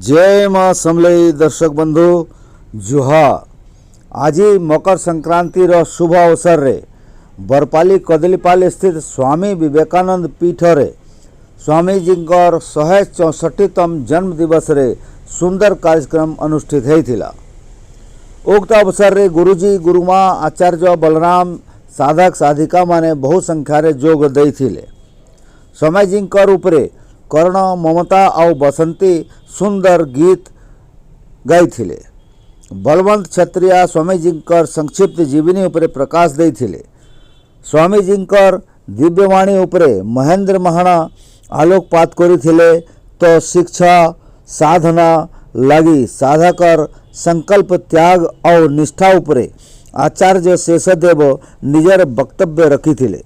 जय माँ समलई दर्शक बंधु जुहा आज मकर संक्रांति रो शुभ अवसर रे बरपाली कदलीपाल स्थित स्वामी विवेकानंद पीठ रे स्वामी जी 164तम जन्म दिवस रे सुंदर कार्यक्रम अनुष्ठित होता। उक्त अवसर रे गुरुजी गुरुमा आचार्य बलराम साधक साधिका माने बहु संख्यारे जोग देइथिले। स्वामी जी उपरे कर्ण ममता और बसंती सुंदर गीत गाइथिले। बलवंत क्षत्रिय स्वामी जी संक्षिप्त जीवनी उपरे प्रकाश देइथिले। स्वामी जी दिव्यवाणी उपरे महेंद्र महाना आलोकपात करिथिले तो शिक्षा साधना लगी साधकर संकल्प त्याग और निष्ठा उपरे आचार्य शेषदेव निजर वक्तव्य रखिथिले।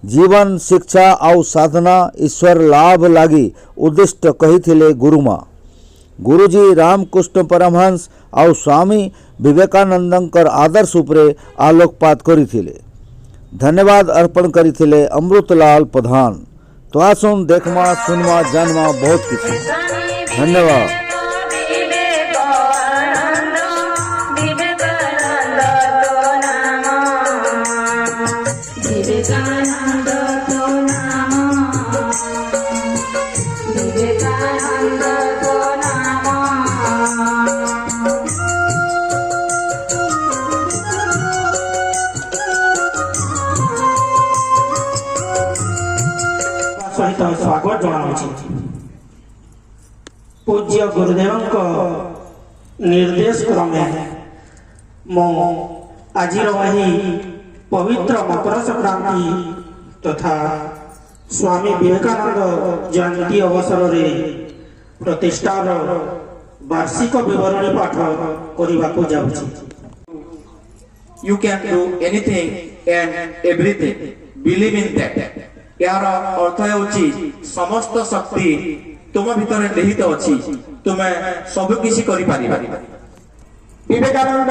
जीवन शिक्षा और साधना ईश्वर लाभ लगी उद्दिष्ट कही गुरुमा। गुरुजी रामकृष्ण परमहंस और स्वामी विवेकानंदंकर आदर्श उपरे आलोकपात करिथिले। धन्यवाद अर्पण करिथिले अमृतलाल प्रधान। तो आसुन देखमा सुनमा जानमा बहुत किसी। धन्यवाद। सहित स्वागत जनाऊँ। पूज्य गुरुदेव निर्देश क्रमे मो आज पवित्र मकर संक्रांति तथा स्वामी विवेकानंद जयंती अवसर में प्रतिष्ठार वार्षिक विवरणी पाठ करने जाऊँ। You can do anything and everything. Believe in that. यार अर्थ होची समस्त शक्ति तुम भीतर निहित अछि। तुमे सब किछि करि पारिबा। विवेकानंद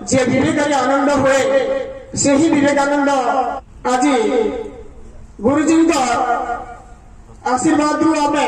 जे विवेक आनंद हुए से ही विवेकानंद आज गुरुजी आशीर्वाद रु आमे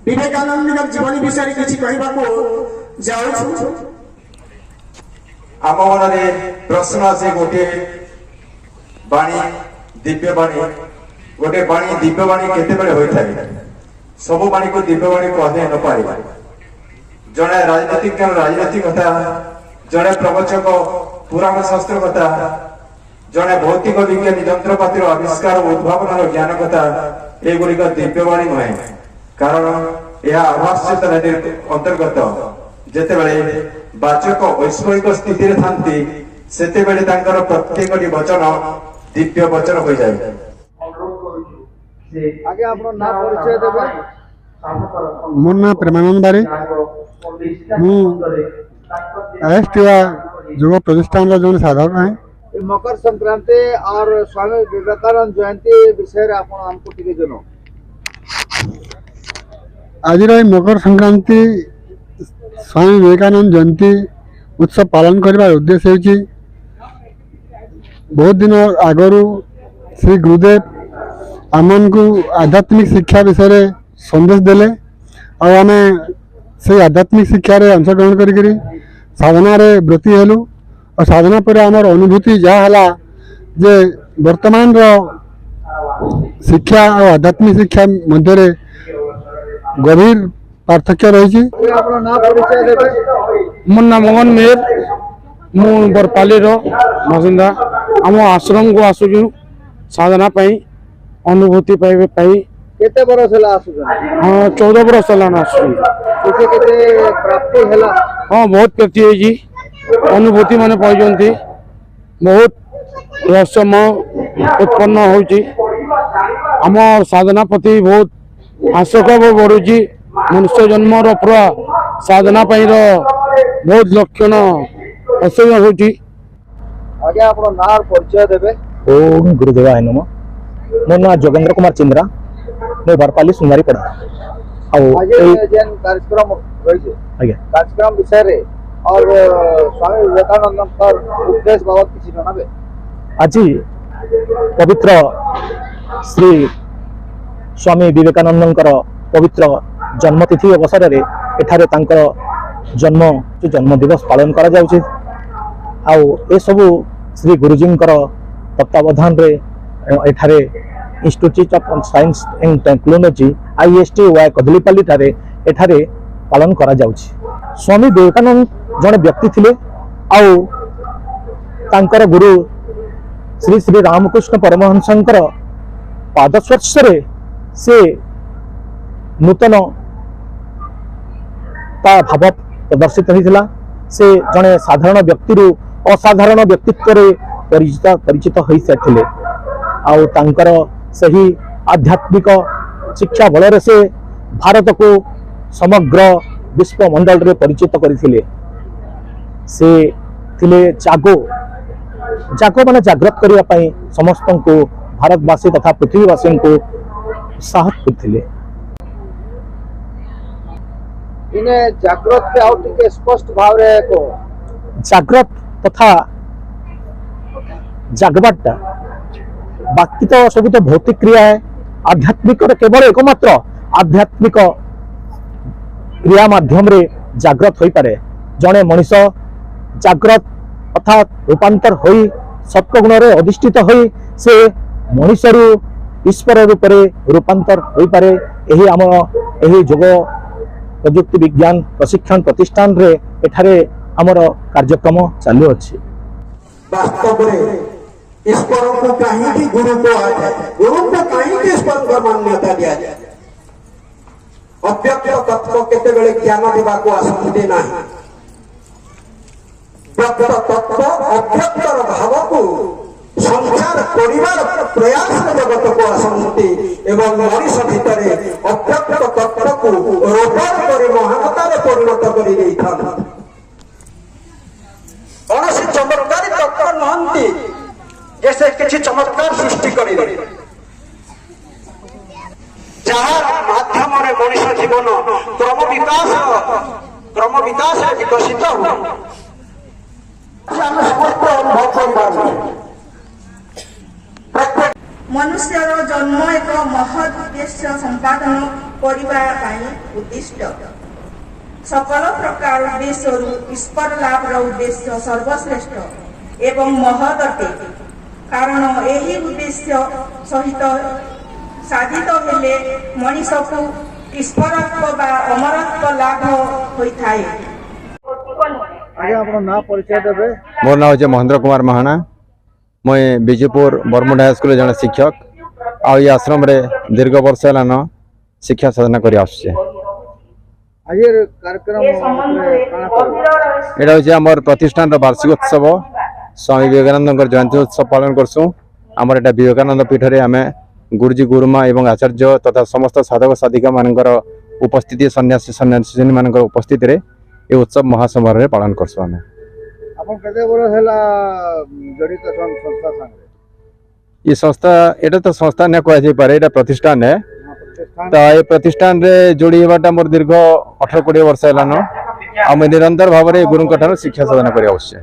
विवेकानंद जीवन विषय किछि कहबाको जाउछु। आम मन प्रश्न আছে गोटे बाणी दिव्य बाणी गोटे बाणी दिव्य बाणी केते बेले होई थाए। सब बाणी को दिव्य बाणी कहले न पारे। जने राजनीतिक राजनीतिक कथा, जने प्रवचक पुराण शास्त्र कथा, जने भौतिक विज्ञान यंत्रपातिर आविष्कार और उद्भावनार ज्ञान कथा एगुड़िक दिव्य बाणी नुहे। कारण यह आभास चेतना अंतर्गत जेतेबेले वाचक वैश्विक स्थिति रे थांती सेतेबेले तांकर प्रत्येकटी वचन दिव्य वचन हो जाए। आगे आपनो ना परिचय देबे। मोर ना प्रेमानंद बारे मु एसटीवा जोग प्रतिष्ठान रो जन साधक है। मकर संक्रांति और स्वामी विवेकानंद जयंती विषय रे आपन हमको टिके जनो। आज रो मकर संक्रांति स्वामी विवेकानंद जयंती उत्सव पालन करबार उद्देश्य होची बहुत दिन आगरू श्री गुरुदेव आमन को आध्यात्मिक शिक्षा विषय रे संदेश देले और आम से आध्यात्मिक शिक्षा रे अंशग्रहण करी साधना रे ब्रती हेलु और साधना पर आमर अनुभूति जहाँ हला जे वर्तमान रो शिक्षा और आध्यात्मिक शिक्षा मध्य रे गभीर पार्थक्य रही। मोर नाम मोहन मेर मु बरपाली रो बासिंदा। आम आश्रम को आसुचु साधना पाई अनुभूति पाइबे पाई। केते बरस हला आसु? हां 14 बरस हला आसु। केते केते प्राप्ति हला? हां बहुत प्राप्ति होई जी। अनुभूति माने पाइजंती बहुत रहस्यमय उत्पन्न होची। आम साधना प्रति बहुत आशका बढ़ुची। मनुष्य जन्म रो पूरा साधना पाई रो बहुत लक्षण असह्य होची। आगे आपनो नाम परिचय देबे। ओम गुरुदेवाय नमः। मोर नाम जोगेंद्र कुमार चिंद्रा। मैं बरपाली सुंदरी पड़ा। आज जेन कार्यक्रम होइजे आगे कार्यक्रम विषय रे और स्वामी विवेकानंद पर उद्देश्य बाबत किछि जनाबे। आज पवित्र श्री स्वामी विवेकानंदंकर पवित्र जन्मतिथि अवसर में ଏଠାରେ ତାଙ୍କର ଜନ୍ମ ଦିବସ ପାଳନ କରାଯାଉଛି। ଆଉ ଏସବୁ ଶ୍ରୀ ଗୁରୁଜୀଙ୍କର ତତ୍ତ୍ୱାବଧାନରେ ଏଠାରେ institute of science and technology ISTY କଦଳୀପାଲିଠାରେ ଏଠାରେ ପାଳନ କରାଯାଉଛି। ସ୍ୱାମୀ ବିବେକାନନ୍ଦ ଜଣେ ବ୍ୟକ୍ତି ଥିଲେ ଆଉ ତାଙ୍କର ଗୁରୁ ଶ୍ରୀ ଶ୍ରୀ ରାମକୃଷ୍ଣ ପରମହଂସଙ୍କର ପାଦସ୍ପର୍ଶରେ ସେ ନୂତନ ତା ଭାବ ପ୍ରଦର୍ଶିତ ହୋଇଥିଲା। ସେ ଜଣେ ସାଧାରଣ ବ୍ୟକ୍ତିରୁ ଅସାଧାରଣ ବ୍ୟକ୍ତିତ୍ୱରେ ପରିଚିତ ହୋଇସାରିଥିଲେ। ଆଉ ତାଙ୍କର ସେହି ଆଧ୍ୟାତ୍ମିକ ଶିକ୍ଷା ବଳରେ ସେ ଭାରତକୁ ସମଗ୍ର ବିଶ୍ୱମଣ୍ଡଳରେ ପରିଚିତ କରିଥିଲେ। ସେ ଥିଲେ ଜାଗ ମାନେ ଜାଗ୍ରତ କରିବା ପାଇଁ ସମସ୍ତଙ୍କୁ ଭାରତବାସୀ ତଥା ପୃଥିବୀବାସୀଙ୍କୁ ଉତ୍ସାହ କରିଥିଲେ। इन्हें जागृत के आउट के स्पष्ट भाव रे को जाग्रत तथा जागवाटा बाकी तो सब तो भौतिक क्रिया है। आध्यात्मिक केवल एकमात्र आध्यात्मिक क्रिया माध्यम रे जाग्रत हो पारे। जड़े मनीष जाग्रत अर्थात रूपांतर हो सत्वगुण रे अधिष्ठित हो से मनीष रु ईश्वर रूप में रूपांतर हो पारे। यही आम यही योग प्रजुक्ति विज्ञान प्रशिक्षण प्रतिष्ठान रे एठारे आमर कार्यक्रम चालू अछि। वास्तव में ईश्वर को कहीं भी गुरु को आ जाए, गुरु को कहीं भी ईश्वर को मान्यता दिया जाए। अव्यक्त तत्व केते बेले ज्ञान देवा को आसंति नहीं। व्यक्त तत्व अव्यक्तर भाव को संचार परिवार प्रयास जगत को आसंति एवं मनीष भीतर अव्यक्त तत्व को रोपण कर महानता परिणत कर कौन चमत्कारी तत्व नहंती जैसे किसी चमत्कार सृष्टि कर जहाँ माध्यम मनीष जीवन क्रम विकास विकसित हो समस्त अनुभव कर मनुष्यर जन्म एक महत् उद्देश्य संपादन करने उद्दिष्ट। सकल प्रकार उद्देश्य ईश्वर लाभ उद्देश्य सर्वश्रेष्ठ एवं महत् अटे। कारण यही उद्देश्य सहित साधित हेले मनीष को ईश्वरत्व बा अमरत्व लाभ होता है। आगे अपना नाम परिचय देबे। मोर नाम है महेंद्र कुमार महाना। मैं बिजेपुर बरमुंडा हाईस्कूल जन शिक्षक आ आश्रम रे दीर्घ वर्ष है शिक्षा साधना कर आमर प्रतिष्ठान वार्षिक उत्सव स्वामी विवेकानंद जयंती उत्सव पालन करसु। आमर एटा विवेकानंद पीठ रे आमे गुरुजी गुरुमा एवं आचार्य तथा समस्त साधक साधिका मानकर उपस्थिति सन्यासी सन्यासिनी मानकर उपस्थिति रे ए उत्सव महासमारोह रे पालन करसु। आमे अपन केते बरो हैला जड़ित संस्था संगे ये संस्था एटा तो संस्था ने कह जाय पारे एटा प्रतिष्ठान है। तो ये प्रतिष्ठान रे जोड़ी हेबाटा मोर दीर्घ 18-20 वर्ष हैलान आ मैं निरंतर भाव रे गुरुंक ठार शिक्षा साधना करि अवश्य।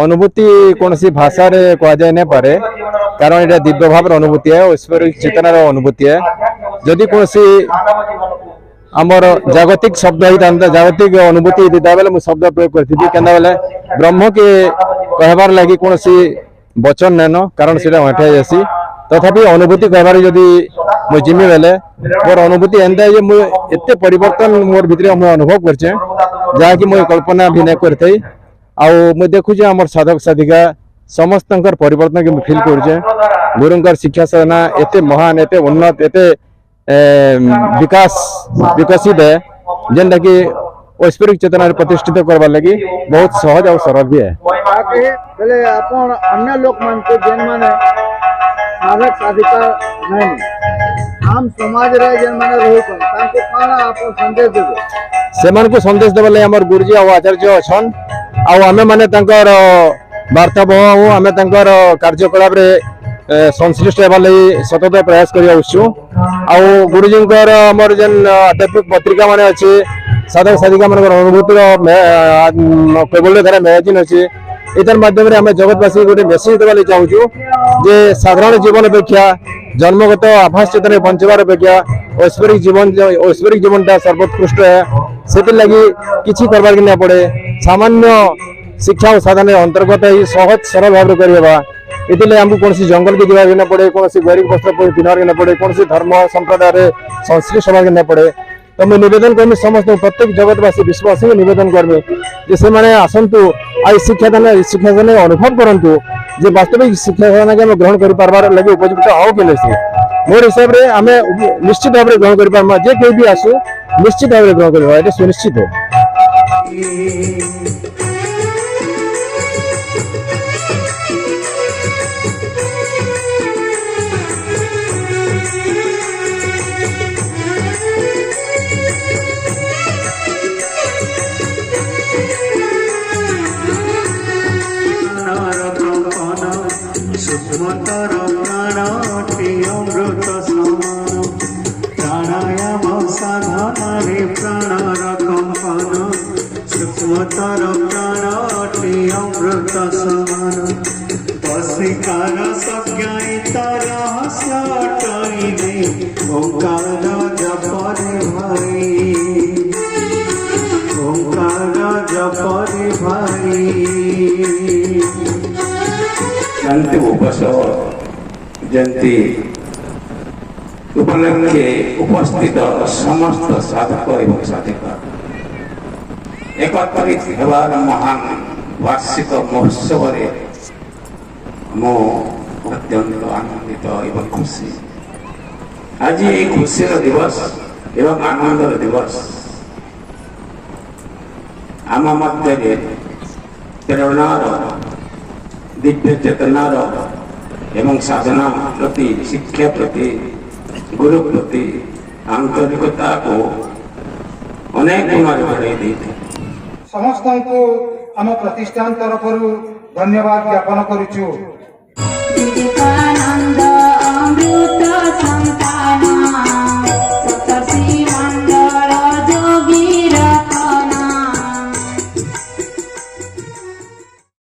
अनुभूति कौन सी भाषा रे कह जाय ने पारे कारण एटा दिव्य भाव अनुभूति है ईश्वर चेतनार अनुभूति है। जदि कौन सी आमर जागतिक शब्द होता जागतिक अनुभूति होता बेले मुझे शब्द प्रयोग करती बेले ब्रह्म के कहबार लगी कौन सी वचन नैन कारण से हटाई जासी तथापि अनुभूति कहबार जदि मुझे जिमी बेले मोर अनुभूति एंता है मुझे एते परिवर्तन मोर भितर मुझे अनुभव करछे जहाँकि मुझे कल्पना भी नहीं करते मुझे देखुचे आमर साधक साधिका समस्त परिवर्तन के फिल करछे। गुरुंकर शिक्षा साधना एते महान एते उन्नत एते विकसित है जेनटा कि ऐश्वरिक चेतना प्रतिष्ठित करवा लगी बहुत सहज और सरल भी है। पहले अपन अन्य लोक मान को जेन माने साधक साधिका नहीं आम समाज रे जेन माने रही को तांको काना अपन संदेश देबे सेमान को संदेश देबे ले हमर गुरुजी और आचार्य अछन आ हमें माने तांकर वार्ता बहु हमें तांकर कार्यकलाप रे संश्लिष्ट होगा लगी सतत प्रयास कर गुरुजी आमर जेन आध्यात्मिक पत्रिका मान अच्छे साधक साधिका मान अनुभूतिर केवल धारा मैगजिन अच्छे इतर माध्यम रे हमें जगतवासी गोटे मेसेज देवाले चाहूँ जे साधारण जीवन अपेक्षा जन्मगत आभास चेतन बंचवार अपेक्षा ऐश्वरिक जीवनटा सर्वोत्कृष्ट है से लगी किसी करवार के ना पड़े सामान्य शिक्षा और साधन अंतर्गत ही सहज सरल भाव करवा ये आमको कौन जंगल के जीवा ना पड़े कौन गरीब वस्त्र पिन्हर के ना पड़े कौन धर्म संप्रदाय संस्कृत सभा के ना पड़े तो मुझे निवेदन करमी समस्त प्रत्येक जगतवासी विश्ववासी को निवेदन करमी जे से माने आसंतु आई शिक्षादान अनुभव करंतु जे वास्तविक शिक्षादान के ग्रहण कर पारबार लगे उपयुक्त आओ के से मोर हिसाब रे आमे निश्चित भाव ग्रहण कर पारमा जे कोई भी आसु निश्चित भाव ग्रहण करबा एटा सुनिश्चित है। सुमतर प्राणटी अमृत समान प्राणायाम साधन प्राणर कंपन सुमतर प्राणटी अमृत समान वशिकार सज्ञात रहस्य टईने ओंकार जपरे भाई ओंकार जपरे भाई शांति उपसव जयंती उपलक्षे उपस्थित समस्त साधक एवं साधिका एकत्रित हेबार महान वार्षिक महोत्सव मो अत्यंत आनंदित एवं खुशी आज ये खुशीर दिवस एवं आनंदर दिवस आम मध्य प्रेरणार दिव्य चेतनार एवं साधना प्रति शिक्षा प्रति गुरु प्रति आंतरिकता को अनेक गुण बढ़ाई समस्त को आम प्रतिष्ठान तरफ धन्यवाद ज्ञापन करुचु।